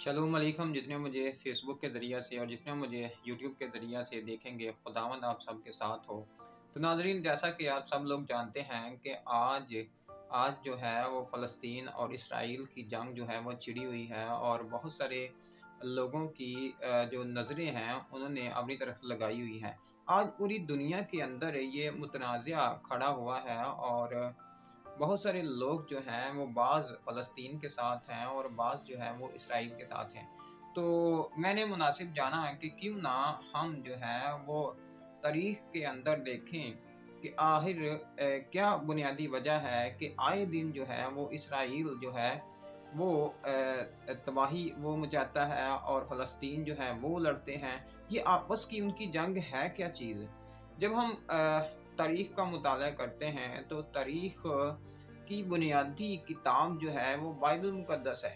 शलोम अलैकुम। जितने मुझे फ़ेसबुक के ज़रिए से और जितने मुझे यूट्यूब के ज़रिए से देखेंगे, खुदावंद आप सबके साथ हो। तो नाज़रीन, जैसा कि आप सब लोग जानते हैं कि आज आज जो है वो फ़लस्तीन और इसराइल की जंग जो है वो छिड़ी हुई है और बहुत सारे लोगों की जो नज़रें हैं उन्होंने अपनी तरफ लगाई हुई हैं। आज पूरी दुनिया के अंदर ये मुतनाज़ा खड़ा हुआ है और बहुत सारे लोग जो हैं वो बाज़ फ़लस्तीन के साथ हैं और बाज़ जो है वो इसराइल के साथ हैं। तो मैंने मुनासिब जाना कि क्यों ना हम जो है वो तारीख़ के अंदर देखें कि आखिर क्या बुनियादी वजह है कि आए दिन जो है वो इसराइल जो है वो तबाही वो मचाता है और फ़लस्तीन जो है वो लड़ते हैं। ये आपस की उनकी जंग है क्या चीज़? जब हम तारीख़ का मुताला करते हैं तो तारीख़ की बुनियादी किताब जो है वो बाइबल मुक़द्दस है।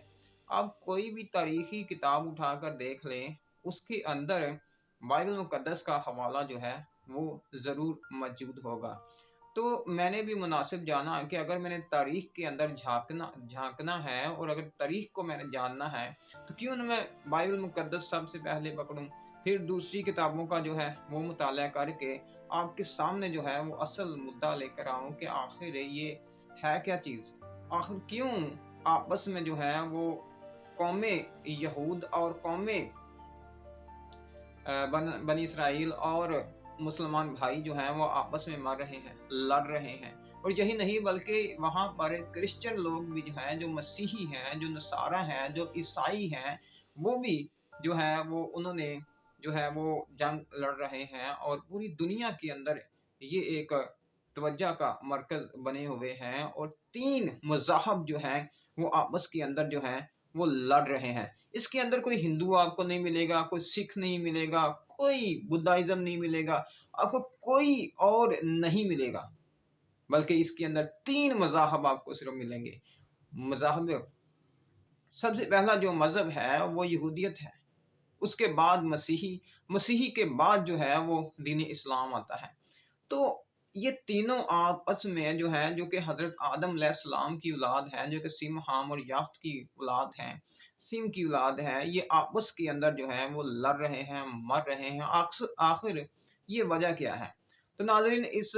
आप कोई भी तारीख़ी किताब उठाकर देख लें, उसके अंदर बाइबल मुक़द्दस का हवाला जो है वो ज़रूर मौजूद होगा। तो मैंने भी मुनासिब जाना कि अगर मैंने तारीख़ के अंदर झाँकना है और अगर तारीख़ को मैंने जानना है, तो क्यों ना मैं बाइबल मुक़द्दस सबसे पहले पकड़ूँ। फिर दूसरी किताबों का जो है वो मुताला करके आपके सामने जो है वो असल मुद्दा लेकर आऊँ कि आखिर ये है क्या चीज़? आखिर क्यों आपस में जो है वो कौमें यहूद और कौमें बनी इसराइल और मुसलमान भाई जो हैं वो आपस में मर रहे हैं, लड़ रहे हैं। और यही नहीं बल्कि वहाँ पर क्रिश्चियन लोग भी जो हैं, जो मसीही हैं, जो नसारा हैं, जो ईसाई हैं, वो भी जो है वो उन्होंने जो है वो जंग लड़ रहे हैं और पूरी दुनिया के अंदर ये एक तवज्जो का मरकज़ बने हुए हैं और 3 मज़ाहब जो हैं वो आपस के अंदर जो हैं वो लड़ रहे हैं। इसके अंदर कोई हिंदू आपको नहीं मिलेगा, कोई सिख नहीं मिलेगा, कोई बुद्धाइज़्म नहीं मिलेगा, आपको कोई और नहीं मिलेगा, बल्कि इसके अंदर 3 मज़ाहब आपको सिर्फ़ मिलेंगे। मज़ाहब सबसे पहला जो मज़हब है वो यहूदियत है, उसके बाद मसीही, मसीही के बाद जो है वो दीन इस्लाम आता है। तो ये तीनों आपस में जो हैं, जो कि हज़रत आदम अलैहिस्सलाम की औलाद हैं, जो कि सिम, हाम और याफ़्त की औलाद हैं, सिम की औलाद हैं, ये आपस के अंदर जो हैं वो लड़ रहे हैं, मर रहे हैं। आखिर ये वजह क्या है? तो नाज़रीन, इस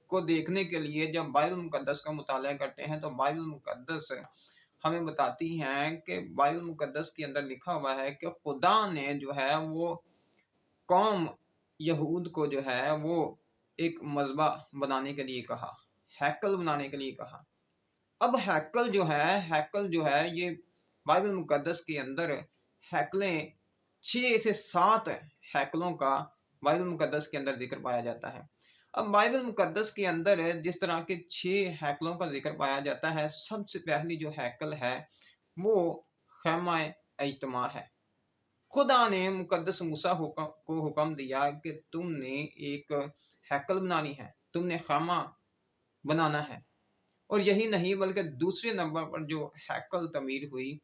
को देखने के लिए जब बाइबल मुक़द्दस का मुताला करते हैं तो बाइबल मुक़द्दस हमें बताती हैं कि बाइबल मुक़द्दस के अंदर लिखा हुआ है कि खुदा ने जो है वो कौम यहूद को जो है वो एक मज़बा बनाने के लिए कहा, हैकल बनाने के लिए कहा। अब हैकल जो है ये बाइबल मुक़द्दस के अंदर हैकलें 6 से 7 हैकलों का बाइबल मुक़द्दस के अंदर ज़िक्र पाया जाता है। अब बाइबल मुक़द्दस के अंदर जिस तरह के 6 हैकलों का ज़िक्र पाया जाता है, सबसे पहली जो हैकल है वो ख़ैमा-ए-इज्तिमा है। खुदा ने मुक़द्दस मूसा को हुक्म दिया कि तुमने एक हैकल बनानी है, तुमने ख़ैमा बनाना है। और यही नहीं बल्कि दूसरे नंबर पर जो हैकल तमीर हुई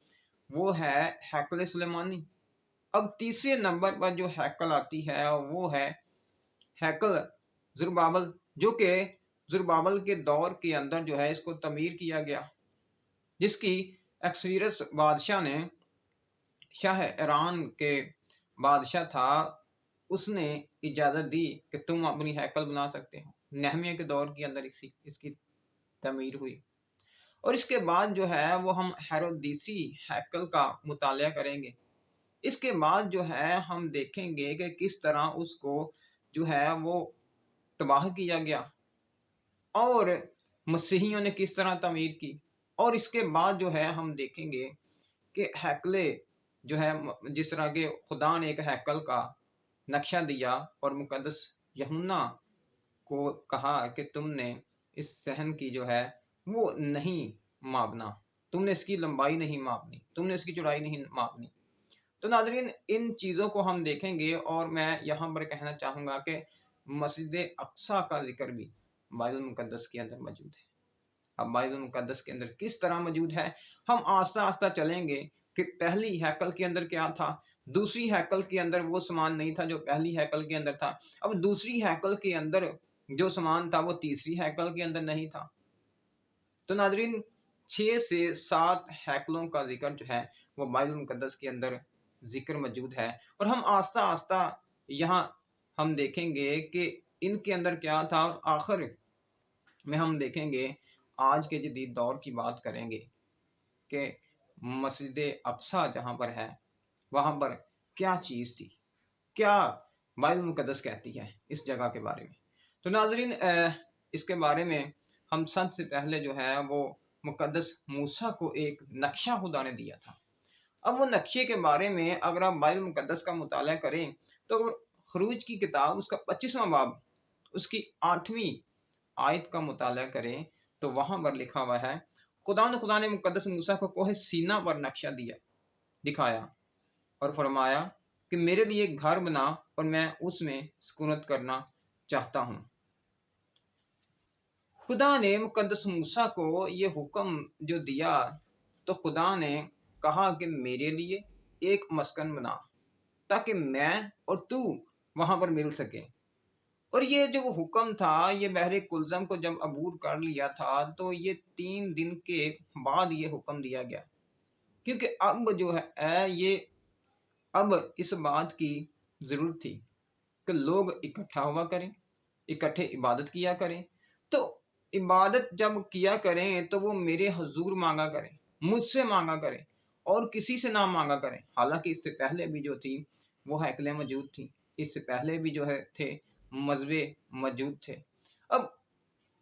वो है हैकल सुलेमानी। अब तीसरे नंबर पर जो हैकल आती है वो है हैकल ज़ुरबाबल, जो कि ज़ुरबाबल के दौर के अंदर जो है इसको तमीर किया गया, जिसकी एक्सवीरस बादशाह ने, शाह ईरान के बादशाह था, उसने इजाज़त दी कि तुम अपनी हैकल बना सकते हो। नेहमिया के दौर के अंदर इसकी तमीर हुई। और इसके बाद जो है वो हम हेरोदीसी हैकल का मुताला करेंगे। इसके बाद जो है हम देखेंगे कि किस तरह उसको जो है वो तबाह किया गया और मसीहियों ने किस तरह तमीर की। और इसके बाद जो है हम देखेंगे कि हैकले जो है जिस तरह के खुदा ने एक हैकल का नक्शा दिया और मुक़द्दस यूहन्ना को कहा कि तुमने इस सहन की जो है वो नहीं मापना, तुमने इसकी लंबाई नहीं मापनी, तुमने इसकी चौड़ाई नहीं मापनी। तो नाज़रीन, इन चीज़ों को हम देखेंगे और मैं यहाँ पर कहना चाहूँगा कि मस्जिद अक़सा का ज़िक्र भी बाइबल मुक़द्दस के अंदर मौजूद है। अब बाइबल मुक़द्दस के अंदर किस तरह मौजूद है, हम आस्ता-आस्ता चलेंगे कि पहली हैकल के अंदर क्या था, दूसरी हैकल के अंदर वो सामान नहीं था जो पहली हैकल के अंदर था। अब दूसरी हैकल के अंदर जो सामान था वो तीसरी हैकल के अंदर नहीं था। तो नाज़रीन, 6 से 7 हैकलों का ज़िक्र जो है وہ بائبل मुक़द्दस के अंदर ज़िक्र मौजूद है। और हम आस्ता आस्ता यहाँ हम देखेंगे कि इनके अंदर क्या था, और आखिर में हम देखेंगे, आज के जदीद दौर की बात करेंगे कि मस्जिद अक्सा जहाँ पर है, वहाँ पर क्या चीज़ थी, क्या बाइबल मुक़द्दस कहती है इस जगह के बारे में। तो नाज़रीन, इसके बारे में हम सबसे पहले जो है वो मुक़द्दस मूसा को एक नक्शा खुदा ने दिया था। अब वो नक्शे के बारे में अगर आप बाइबल मुक़द्दस का मुताला करें तो खरूज की किताब उसका 25वां बाब उसकी 8वीं आयत का मुताला करें तो वहाँ पर लिखा हुआ है, खुदा ने मुक़द्दस मूसा को कोहे सीना पर नक्शा दिखाया और फरमाया कि मेरे लिए एक घर बना और मैं उसमें सुकूनत करना चाहता हूँ। खुदा ने मुक़द्दस मूसा को ये हुक्म जो दिया तो खुदा ने कहा कि मेरे लिए एक मस्कन बना ताकि मैं और तू वहाँ पर मिल सके। और ये जो हुक्म था, ये बहरे कुलज़म को जब अबूर कर लिया था तो ये 3 दिन के बाद ये हुक्म दिया गया, क्योंकि अब जो है ये अब इस बात की ज़रूरत थी कि लोग इकट्ठा हुआ करें, इकट्ठे इबादत किया करें। तो इबादत जब किया करें तो वो मेरे हुजूर मांगा करें, मुझसे मांगा करें और किसी से ना मांगा करें। हालांकि इससे पहले भी जो थी वो हैकलें मौजूद थी, इससे पहले भी जो है थे मज़बे मौजूद थे। अब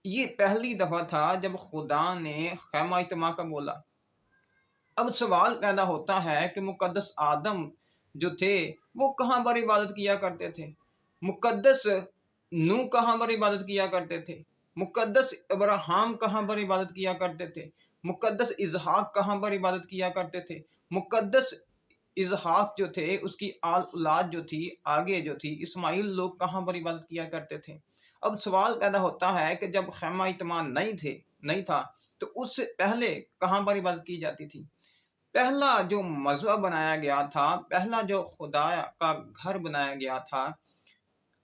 ये पहली दफ़ा था जब खुदा ने खैमा इज्तिमा का बोला। अब सवाल पैदा होता है कि मुक़द्दस आदम जो थे वो कहाँ पर इबादत किया करते थे, मुक़द्दस नूह कहाँ पर इबादत किया करते थे, मुक़द्दस अब्राहम कहाँ पर इबादत किया करते थे, मुक़द्दस इसहाक कहाँ पर इबादत किया करते थे, मुक़द्दस इसहाक जो थे उसकी आल औलाद जो थी आगे जो थी इस्माइल, लोग कहाँ पर इबादत किया करते थे। अब सवाल पैदा होता है कि जब खैमा इज्तिमा नहीं था तो उससे पहले कहाँ पर इबादत की जाती थी। पहला जो मज़बा बनाया गया था, पहला जो खुदा का घर बनाया गया था,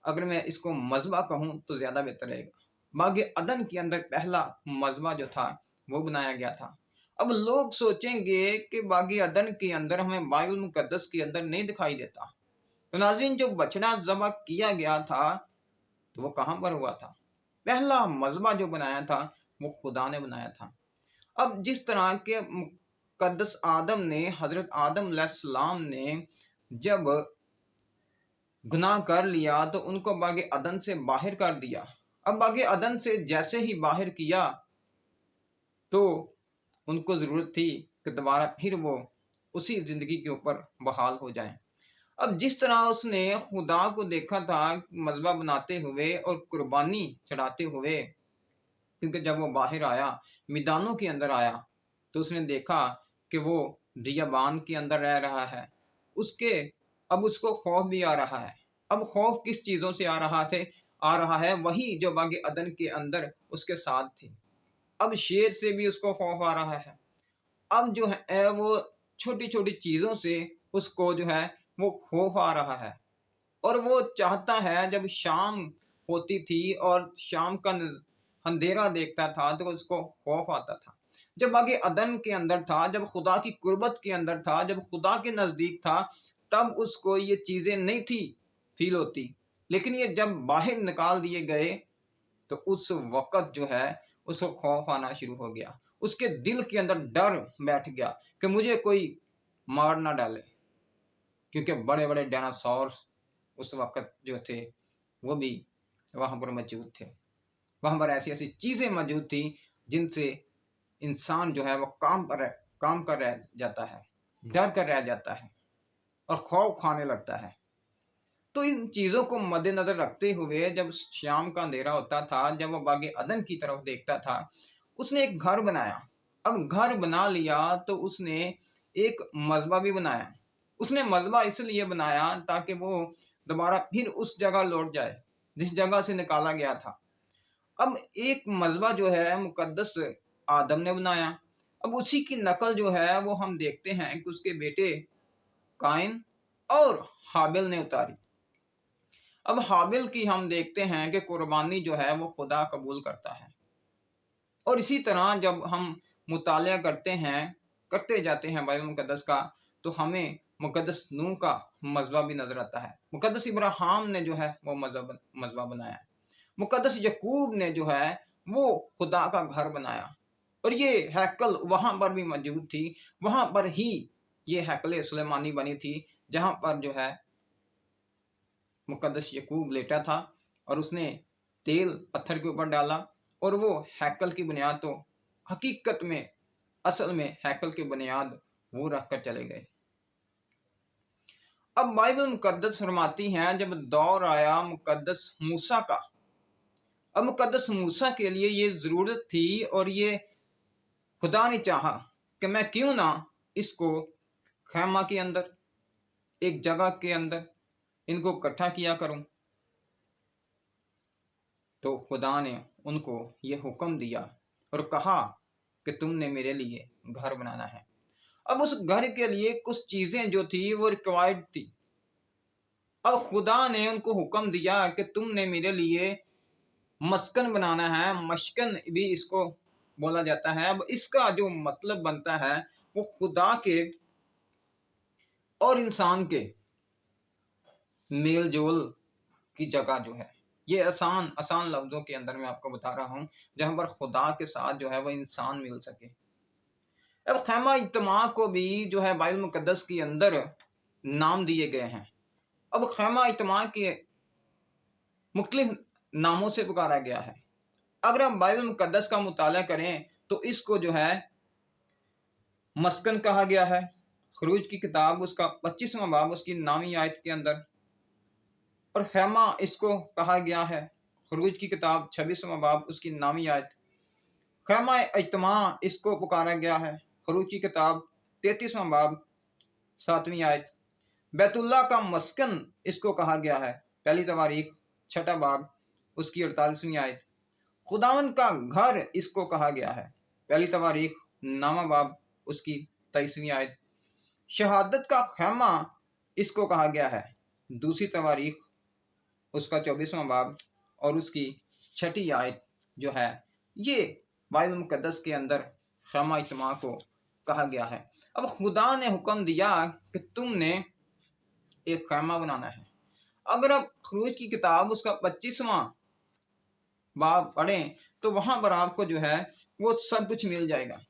अगर मैं इसको मज़बा कहूँ तो ज़्यादा बेहतर रहेगा, बाग़ अदन के अंदर पहला मज़बा जो था वो बनाया गया था। अब लोग सोचेंगे कि बाग़ अदन के अंदर हमें बाइबल मुक़द्दस के अंदर नहीं दिखाई देता। तो नाज़रीन, जो बछड़ा ज़बह किया गया था तो वो कहाँ पर हुआ था? पहला मज़बा जो बनाया था वो खुदा ने बनाया था। अब जिस तरह के मुक़द्दस आदम ने, हज़रत आदम अलैहिस्सलाम ने जब गुनाह कर लिया तो उनको बाग़ अदन से बाहर कर दिया। अब बाग़ अदन से जैसे ही बाहर किया तो उनको ज़रूरत थी कि दोबारा फिर वो उसी ज़िंदगी के ऊपर बहाल हो जाएं। अब जिस तरह उसने खुदा को देखा था मज़बा बनाते हुए और कुर्बानी चढ़ाते हुए, क्योंकि जब वो बाहर आया, मैदानों के अंदर आया, तो उसने देखा कि वो बियाबान के अंदर रह रहा है। अब उसको खौफ भी आ रहा है। अब खौफ किस चीज़ों से आ रहा है वही जो बाग़ अदन के अंदर उसके साथ थी। अब शेर से भी उसको खौफ आ रहा है। अब जो है वो छोटी-छोटी चीज़ों से उसको जो है वो खौफ आ रहा है। और वो चाहता है, जब शाम होती थी और शाम का अंधेरा देखता था तो उसको खौफ आता था। जब बाग़ अदन के अंदर था, जब खुदा की कुर्बत के अंदर था, जब खुदा के नज़दीक था, तब उसको ये चीज़ें नहीं थी फील होती। लेकिन ये जब बाहर निकाल दिए गए तो उस वक़्त जो है उसको खौफ आना शुरू हो गया। उसके दिल के अंदर डर बैठ गया कि मुझे कोई मार ना डाले, क्योंकि बड़े-बड़े डायनासोर उस वक़्त जो थे वो भी वहाँ पर मौजूद थे। वहाँ पर ऐसी-ऐसी चीज़ें मौजूद थी जिनसे इंसान जो है वो काम कर रह जाता है, डर कर रह जाता है और खौफ खाने लगता है। तो इन चीज़ों को मद्देनज़र रखते हुए जब शाम का अंधेरा होता था, जब वो बाग़ अदन की तरफ देखता था, उसने एक घर बनाया। अब घर बना लिया तो उसने एक मज़बा भी बनाया। उसने मज़बा इसलिए बनाया ताकि वो दोबारा फिर उस जगह लौट जाए जिस जगह से निकाला गया था। अब एक मज़बा जो है मुक़द्दस आदम ने बनाया। अब उसी की नकल जो है वो हम देखते हैं कि उसके बेटे काइन और हाबिल ने उतारी। अब हाबिल की हम देखते हैं कि कुर्बानी जो है वो खुदा कबूल करता है। और इसी तरह जब हम मुतालिया करते हैं کرتے جاتے ہیں बाइबल मुक़द्दस का, तो हमें मुक़द्दस नूह का मज़बा भी नज़र आता है। मुक़द्दस इब्राहिम ने जो है वो मज़बा बनाया। मुक़द्दस यकूब ने जो है वो खुदा का घर बनाया, और ये हैकल वहाँ पर भी मौजूद थी। वहाँ पर ही ये हैकल सुलेमानी बनी थी, जहाँ पर जो है मुक़द्दस यकूब लेटा था और उसने तेल पत्थर के ऊपर डाला, और वो हैकल की बुनियाद तो हकीकत में असल में हैकल की बुनियाद वो रख कर चले गए। अब बाइबल मुक़द्दस फरमाती हैं जब दौर आया मुक़द्दस मूसा का, अब मुक़द्दस मूसा के लिए ये ज़रूरत थी, और ये खुदा ने चाहा कि मैं क्यों ना इसको खैमा के अंदर, एक जगह के अंदर इनको इकट्ठा किया करूं। तो खुदा ने उनको ये हुक्म दिया और कहा कि तुमने मेरे लिए घर बनाना है। अब उस घर के लिए कुछ चीज़ें जो थी वो रिक्वायर्ड थी। अब खुदा ने उनको हुक्म दिया कि तुमने मेरे लिए मस्कन बनाना है। मस्कन भी इसको बोला जाता है। अब इसका जो मतलब बनता है वो खुदा के और इंसान के मेल जोल की जगह जो है, ये आसान लफ्ज़ों के अंदर मैं आपको बता रहा हूँ, जहाँ पर खुदा के साथ जो है वह इंसान मिल सके। अब खैमा इज्तिमा को भी जो है बाइबल मुक़द्दस के अंदर नाम दिए गए हैं। अब खैमा इज्तिमा के मुख्तलिफ नामों से पुकारा गया है। अगर हम बाइबल मुक़द्दस का मुताला करें तो इसको जो है मस्कन कहा गया है। खरूज की किताब उसका 25वां बाब उसकी 9वीं आयत के अंदर, और खैमा इसको कहा गया है। खरूज की किताब 26वां बाब उसकी 9वीं आयत। खैमा इज्तिमा इसको पुकारा गया है। खरूज की किताब 33वां बाब 7वीं आयत। बैतुल्लाह का मस्कन इसको कहा गया है। पहली तवारीख 6 बाब उसकी 48वीं आयत। खुदावन का घर इसको कहा गया है। पहली तवारीख 9वां बाब उसकी 23वीं आयत। शहादत का खैमा इसको कहा गया है। दूसरी तवारीख उसका 24वां बाब और उसकी 6ठी आयत जो है, ये बाइबल मुक़द्दस के अंदर खैमा इज्तिमा को कहा गया है। अब खुदा ने हुक्म दिया कि तुमने एक खैमा बनाना है। अगर आप खरूज की किताब उसका 25वां बाब पढ़ें तो वहाँ पर आपको जो है वो सब कुछ मिल जाएगा।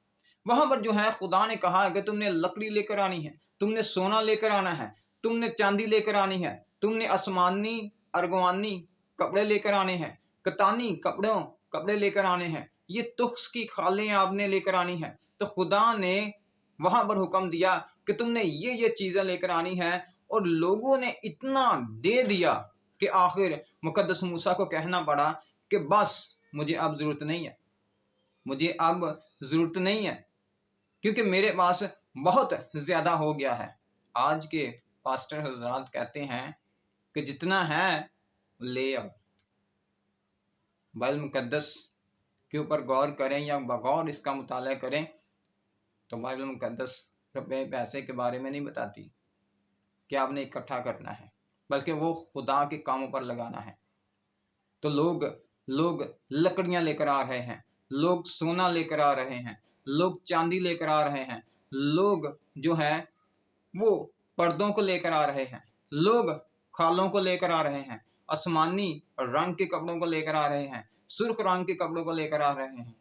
वहाँ पर जो है खुदा ने कहा कि तुमने लकड़ी लेकर आनी है, तुमने सोना लेकर आना है, तुमने चांदी लेकर आनी है, तुमने आसमानी अर्गवानी कपड़े लेकर आने हैं, कतानी कपड़े लेकर आने हैं, ये तुख्स की खालें आपने लेकर आनी है। तो खुदा ने वहाँ पर हुक्म दिया कि तुमने ये चीज़ें लेकर आनी है, और लोगों ने इतना दे दिया कि आखिर मुक़द्दस मूसा को कहना पड़ा कि बस मुझे अब ज़रूरत नहीं है, मुझे अब ज़रूरत नहीं है, क्योंकि मेरे पास बहुत ज़्यादा हो गया है। आज के पास्टर हज़रात कहते हैं कि जितना है ले आओ। बाइबल मुक़द्दस के ऊपर गौर करें या बगौर इसका मुताला करें तो बाइबल मुक़द्दस रुपये पैसे के बारे में नहीं बताती कि आपने इकट्ठा करना है, बल्कि वो खुदा के कामों पर लगाना है। तो लोग लकड़ियाँ लेकर आ रहे हैं, लोग सोना लेकर आ रहे हैं, लोग चांदी लेकर आ रहे हैं, लोग जो है वो पर्दों को लेकर आ रहे हैं, लोग खालों को लेकर आ रहे हैं, आसमानी रंग के कपड़ों को लेकर आ रहे हैं, सुर्ख रंग के कपड़ों को लेकर आ रहे हैं।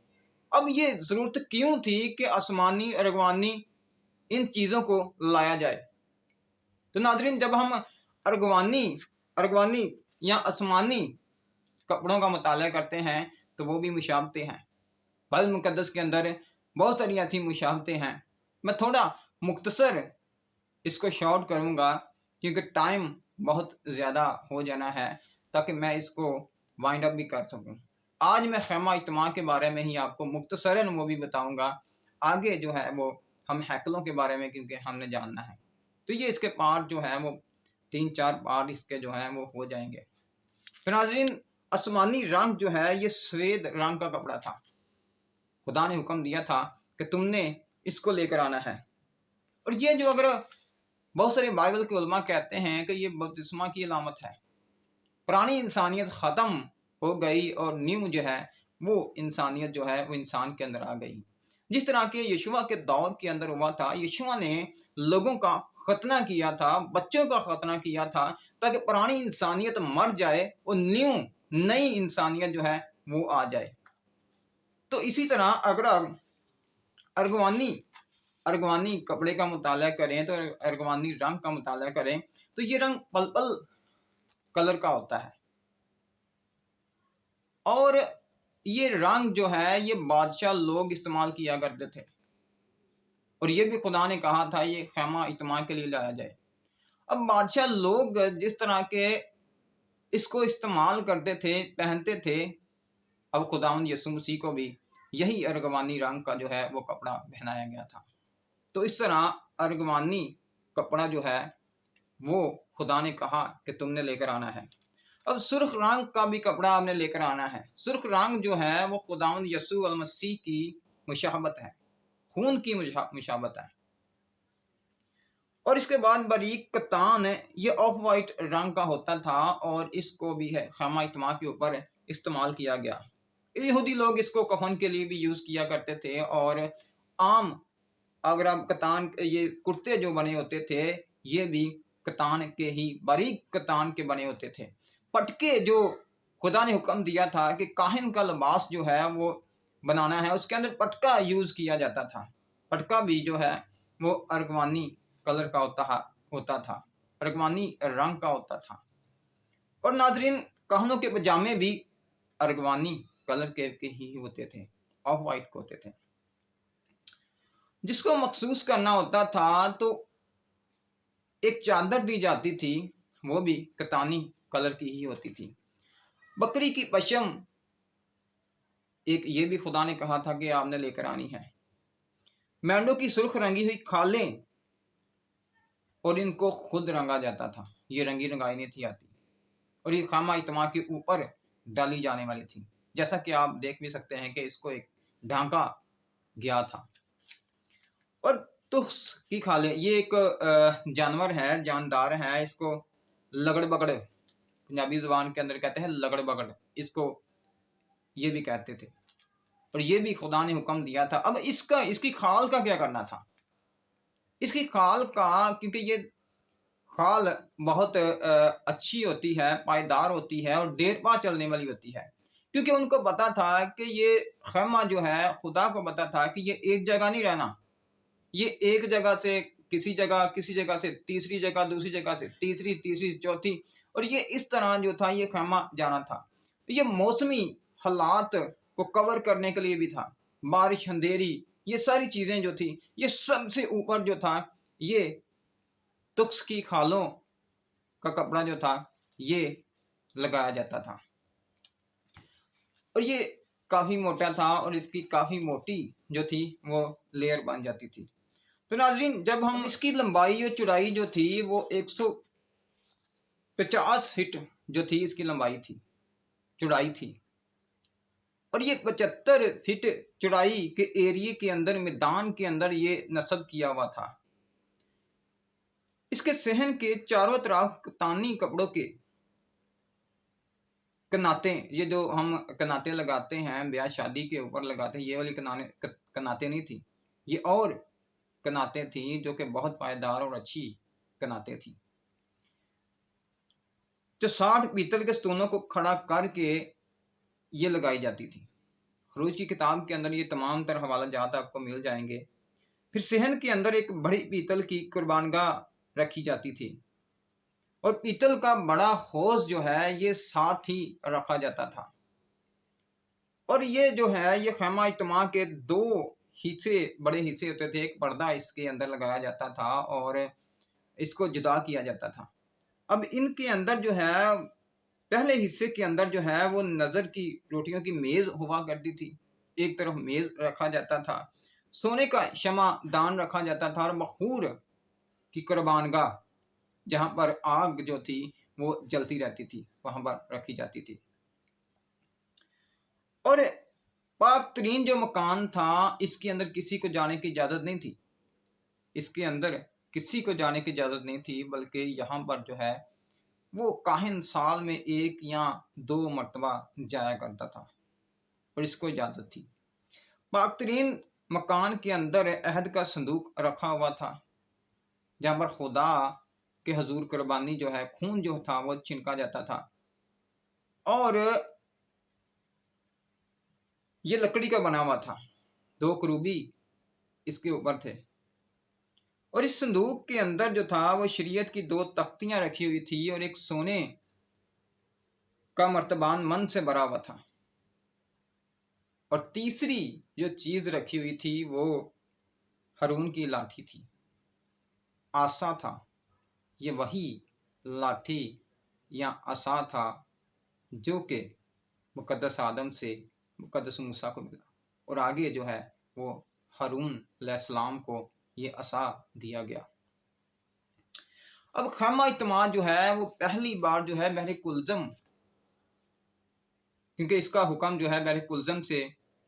अब ये ज़रूरत क्यों थी कि आसमानी अर्गवानी इन चीज़ों को लाया जाए? तो नाज़रीन, जब हम अर्गवानी या आसमानी कपड़ों का मुताला करते हैं तो वो भी मुशाबते हैं। बाइबल मुक़द्दस के अंदर बहुत सारी ऐसी मुशाबते हैं। मैं थोड़ा मुख्तसर इसको शॉर्ट करूँगा क्योंकि टाइम बहुत ज़्यादा हो जाना है, ताकि मैं इसको वाइंड अप भी कर सकूँ। आज मैं खैमा इज्तिमा के बारे में ही आपको मुख्तसरन वो भी बताऊँगा। आगे जो है वो हम हैकलों के बारे में क्योंकि हमने जानना है, तो ये इसके पार्ट जो है वो 3-4 पार्ट इसके जो हैं वो हो जाएंगे। फिर नाज़रीन, आसमानी रंग जो है ये सफ़ेद रंग का कपड़ा था। खुदा ने हुक्म दिया था कि तुमने इसको लेकर आना है। और ये जो अगर बहुत सारे बाइबल के उलमा कहते हैं कि ये बपतिस्मा की अलामत है। पुरानी इंसानियत ख़त्म हो गई और न्यू जो है वो इंसानियत जो है वो इंसान के अंदर आ गई। जिस तरह के यीशुआ के दौर के अंदर हुआ था, यीशुआ ने लोगों का खतना किया था, बच्चों का खतना किया था, ताकि पुरानी इंसानियत मर जाए और नई इंसानियत जो है वो आ जाए। तो इसी तरह अगर आप अर्गवानी अर्गवानी कपड़े का मुताला करें, तो अर्गवानी रंग का मुताला करें, तो ये रंग पर्पल कलर का होता है। और ये रंग जो है ये बादशाह लोग इस्तेमाल किया करते थे, और ये भी खुदा ने कहा था ये खैमा इत्मा के लिए लाया जाए। अब बादशाह लोग जिस तरह के इसको इस्तेमाल करते थे, पहनते थे, अब खुदावंद यीशु मसीह को भी यही अर्गवानी रंग का जो है वो कपड़ा पहनाया गया था। तो इस तरह अर्गवानी कपड़ा जो है वो खुदा ने कहा कि तुमने लेकर आना है। अब सुर्ख रंग का भी कपड़ा आपने लेकर आना है। सुर्ख रंग जो है वो खुदावंद यीशु अल मसीह की मुशाबत है, खून की मुशाबत है। और इसके बाद बारीक कतान, ये ऑफ वाइट रंग का होता था, और इसको भी है खैमा इत्मा के ऊपर इस्तेमाल किया गया। यहूदी लोग इसको कफन के लिए भी यूज़ किया करते थे। और आम अगर आप कतान, ये कुर्ते जो बने होते थे ये भी कतान के ही, बारीक कतान के बने होते थे। पटके जो खुदा ने हुक्म दिया था कि काहिन का लिबास जो है वो बनाना है, उसके अंदर पटका यूज़ किया जाता था। पटका भी जो है वो अर्गवानी कलर का होता था, अर्गवानी रंग का होता था। और नाजरीन, काहनों के पजामे भी अर्गवानी कलर के ही होते थे, ऑफ वाइट के होते थे। जिसको महसूस करना होता था तो एक चादर दी जाती थी, वो भी कतानी कलर की ही होती थी। बकरी की पशम एक, ये भी खुदा ने कहा था कि आपने लेकर आनी है। मेंढों की सुर्ख रंगी हुई खालें, और इनको खुद रंगा जाता था, ये रंगी रंगाई नहीं थी आती, और ये खामा इत्मा के ऊपर डाली जाने वाली थी। जैसा कि आप देख भी सकते हैं कि इसको एक ढांका गया था। और तुख्स की खालें, ये एक जानवर है, जानदार है, इसको लगड़ बगड़ पंजाबी ज़ुबान के अंदर कहते हैं, लगड़ बगड़ इसको ये भी कहते थे। और ये भी खुदा ने हुक्म दिया था। अब इसकी खाल का क्या करना था? इसकी खाल का, क्योंकि ये खाल बहुत अच्छी होती है, पायदार होती है और देर बाद चलने वाली होती है, क्योंकि उनको पता था कि ये खैमा जो है, खुदा को पता था कि ये एक जगह नहीं रहना, ये एक जगह से किसी जगह से तीसरी जगह, दूसरी जगह से तीसरी चौथी, और ये इस तरह जो था ये खैमा जाना था। तो ये मौसमी हालात को कवर करने के लिए भी था, बारिश, अंधेरी, ये सारी चीज़ें जो थी, ये सबसे ऊपर जो था ये तुक्स की खालों का कपड़ा जो था ये लगाया जाता था। और ये काफ़ी मोटा था, और इसकी काफ़ी मोटी जो थी वो लेयर बन जाती थी। तो नाज़रीन, जब हम इसकी लंबाई और चौड़ाई जो थी वो 150 फीट जो थी इसकी लंबाई थी, चौड़ाई थी, और ये 75 फीट चौड़ाई के एरिए के अंदर, मैदान के अंदर ये नस्ब किया हुआ था। इसके सहन के चारों तरफ कतानी कपड़ों के कनाते, ये जो हम कनाते लगाते हैं ब्याह शादी के ऊपर लगाते हैं, ये वाली कनाते नहीं थी, ये और कनाते थी जो कि बहुत पायदार और अच्छी कनाते थी। तो 60 पीतल के स्तूनों को खड़ा करके ये लगाई जाती थी। खरूज की किताब के अंदर ये तमाम तर हवाला जात आपको मिल जाएंगे। फिर सहन के अंदर एक बड़ी पीतल की कुर्बानगाह रखी जाती थी, और पीतल का बड़ा हौज जो है ये साथ ही रखा जाता था। और ये जो है ये खैमा इत्मा के 2 हिस्से, बड़े हिस्से होते थे। एक पर्दा इसके अंदर लगाया जाता था और इसको जुदा किया जाता था। अब इनके अंदर जो है, पहले हिस्से के अंदर जो है वो नज़र की रोटियों की मेज़ हुआ करती थी, एक तरफ मेज़ रखा जाता था, सोने का शमा दान रखा जाता था, और बखूर की कुर्बानगाह जहाँ पर आग जो थी वो जलती रहती थी वहाँ पर रखी जाती थी। और पाक तरीन जो मकान था, इसके अंदर किसी को जाने की इजाज़त नहीं थी, इसके अंदर किसी को जाने की इजाज़त नहीं थी, बल्कि यहाँ पर जो है वो काहिन साल में 1 या 2 मरतबा जाया करता था, और इसको इजाज़त थी। पाक तरीन मकान के अंदर अहद का संदूक रखा हुआ था, जहाँ पर खुदा के हजूर कुर्बानी जो है, खून जो था वो छिनका जाता था। और ये लकड़ी का बना हुआ था, 2 करूबी इसके ऊपर थे। और इस संदूक के अंदर जो था वो शरीयत की 2 तख्तियां रखी हुई थी और एक सोने का मर्तबान मन से भरा हुआ था। और तीसरी जो चीज रखी हुई थी वो हारून की लाठी थी, आसा था। ये वही लाठी या आसा था जो कि मुकद्दस आदम से मुकद्दस मूसा को मिला, और आगे जो है वो हारून अलैहिस्सलाम को ये आसा दिया गया। अब खैमा इत्तेमाद जो है वो पहली बार जो है बहर कुलज़म, क्योंकि इसका हुक्म जो है बहर कुलज़म से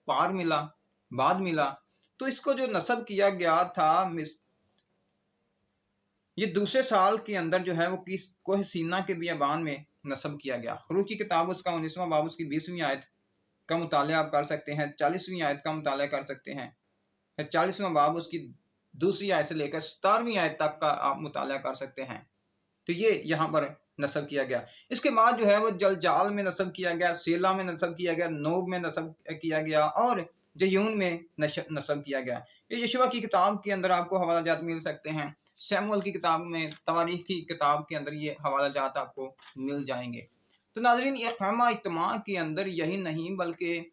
पार मिला, बाद मिला, तो इसको जो नस्ब किया गया था ये दूसरे साल के अंदर जो है वो कोह सीना के बियाबान में नस्ब किया गया। खरूज की किताब उसका 19वां बाब उसकी 20वीं आयत का मुताला आप कर सकते हैं, 40वीं आयत का मुताला कर सकते हैं, 40वां बाब उसकी 2री आयत से लेकर 17वीं आयत तक का आप मुताला कर सकते हैं। तो ये यहाँ पर नस्ब किया गया। इसके बाद जो है वो जलजाल में नस्ब किया गया, सेला में नस्ब किया गया, नोब में नस्ब किया गया और जयून में नस्ब किया गया। ये यशवा की किताब के अंदर आपको हवाला जात मिल सकते हैं, सैमुअल की किताब में, तवारीख की किताब के अंदर ये हवाला जात आपको मिल जाएंगे। तो नाज़रीन, ये खैमा इज्तिमा के अंदर यही नहीं बल्कि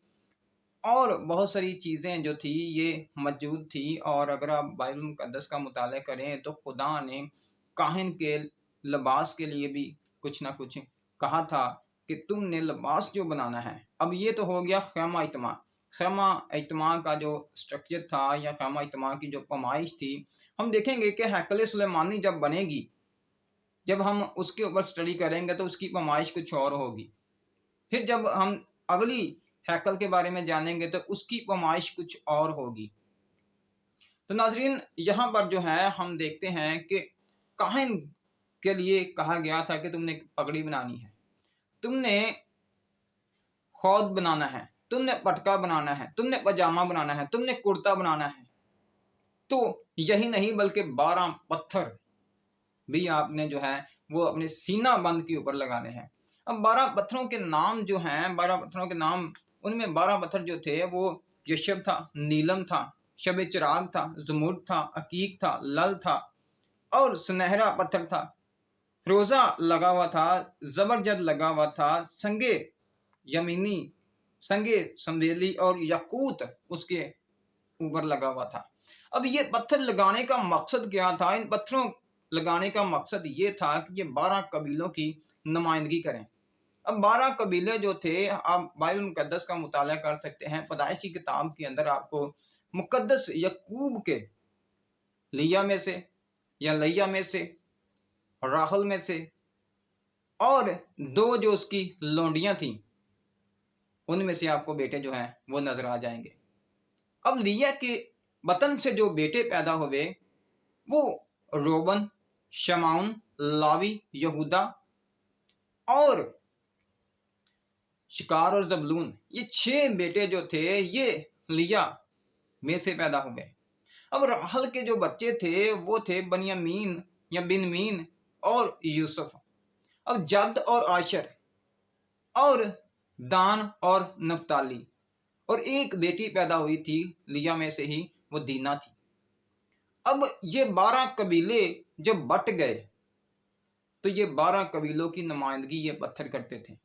और बहुत सारी चीज़ें जो थी ये मौजूद थी। और अगर आप बाइबल मुक़द्दस का मुताला करें तो खुदा ने काहिन के लिबास के लिए भी कुछ ना कुछ कहा था कि तुमने लिबास जो बनाना है। अब ये तो हो गया खैमा इज्तिमा। खैमा इज्तिमा का जो स्ट्रक्चर था या खैमा इज्तिमा की जो पैमाइश थी, हम देखेंगे कि हैकल सुलेमानी जब बनेगी, जब हम उसके ऊपर स्टडी करेंगे तो उसकी पैमाइश कुछ और होगी। फिर जब हम अगली हैकल के बारे में जानेंगे तो उसकी पैमाइश कुछ और होगी। तो नाजरीन, यहाँ पर जो है हम देखते हैं कि काहिन के लिए कहा गया था कि तुमने पगड़ी बनानी है, तुमने खौद बनाना है, तुमने पटका बनाना है, तुमने पजामा बनाना है, तुमने कुर्ता बनाना है। तो यही नहीं बल्कि 12 पत्थर भी आपने जो है वो अपने सीना बंद के ऊपर लगाने हैं। अब 12 पत्थरों के नाम जो हैं, 12 पत्थरों के नाम, उनमें 12 पत्थर जो थे वो यशब था, नीलम था, शब चिराग था, जमुर्द था, अकीक था, लल था और सुनहरा पत्थर था, फिरोजा लगा हुआ था, जबरजद लगा हुआ था, संगे यमीनी, संगे समदेली और यकूत उसके ऊपर लगा हुआ था। अब ये पत्थर लगाने का मकसद क्या था? इन पत्थरों लगाने का मकसद ये था कि ये 12 कबीलों की नुमाइंदगी करें। अब 12 कबीले जो थे, आप बाइबल मुकद्दस का मुताला कर सकते हैं। पैदाइश की किताब के अंदर आपको मुकद्दस यकूब के लिया में से या लैया में से, राहल में से और 2 जो उसकी लोंडियां थी उनमें से आपको बेटे जो हैं वो नजर आ जाएंगे। अब लिया के बतन से जो बेटे पैदा हुए वो रोबन, शमाउन, लावी, यहूदा और शिकार और जबलून, ये 6 बेटे जो थे ये लिया में से पैदा हुए। अब राहल के जो बच्चे थे वो थे बनियामीन या बिनमीन और यूसुफ। अब जद और आशर और दान और नफ्ताली, और एक बेटी पैदा हुई थी लिया में से ही, वो दीना थी। अब ये 12 कबीले जब बट गए तो ये 12 कबीलों की नुमाइंदगी ये पत्थर करते थे।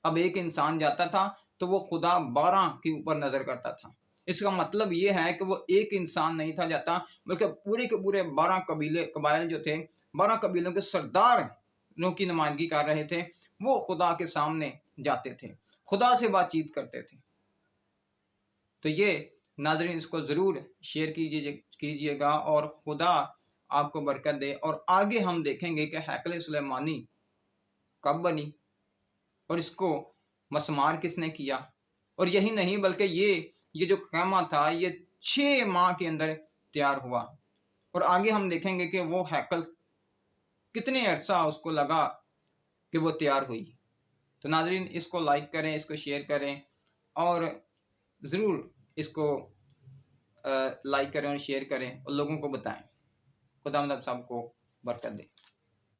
अब एक इंसान जाता था तो वो खुदा 12 के ऊपर नजर करता था। इसका मतलब ये है कि वो एक इंसान नहीं था जाता, बल्कि पूरे के पूरे 12 कबाइल जो थे, 12 कबीलों के सरदारों की नुमाइंदगी कर रहे थे। वो खुदा के सामने जाते थे, खुदा से बातचीत करते थे। तो ये नाज़रीन, इसको ज़रूर शेयर कीजिएगा और खुदा आपको बरकत दे। और आगे हम देखेंगे कि हैकल सुलेमानी कब बनी और इसको मसमार किसने किया। और यही नहीं बल्कि ये जो खैमा था ये 6 माह के अंदर तैयार हुआ। और आगे हम देखेंगे कि वो हैकल कितने अरसा उसको लगा कि वो तैयार हुई। तो नाज़रीन, इसको लाइक करें, इसको शेयर करें और ज़रूर इसको लाइक करें और शेयर करें और लोगों को बताएं। खुदा आप सबको बरकत दे।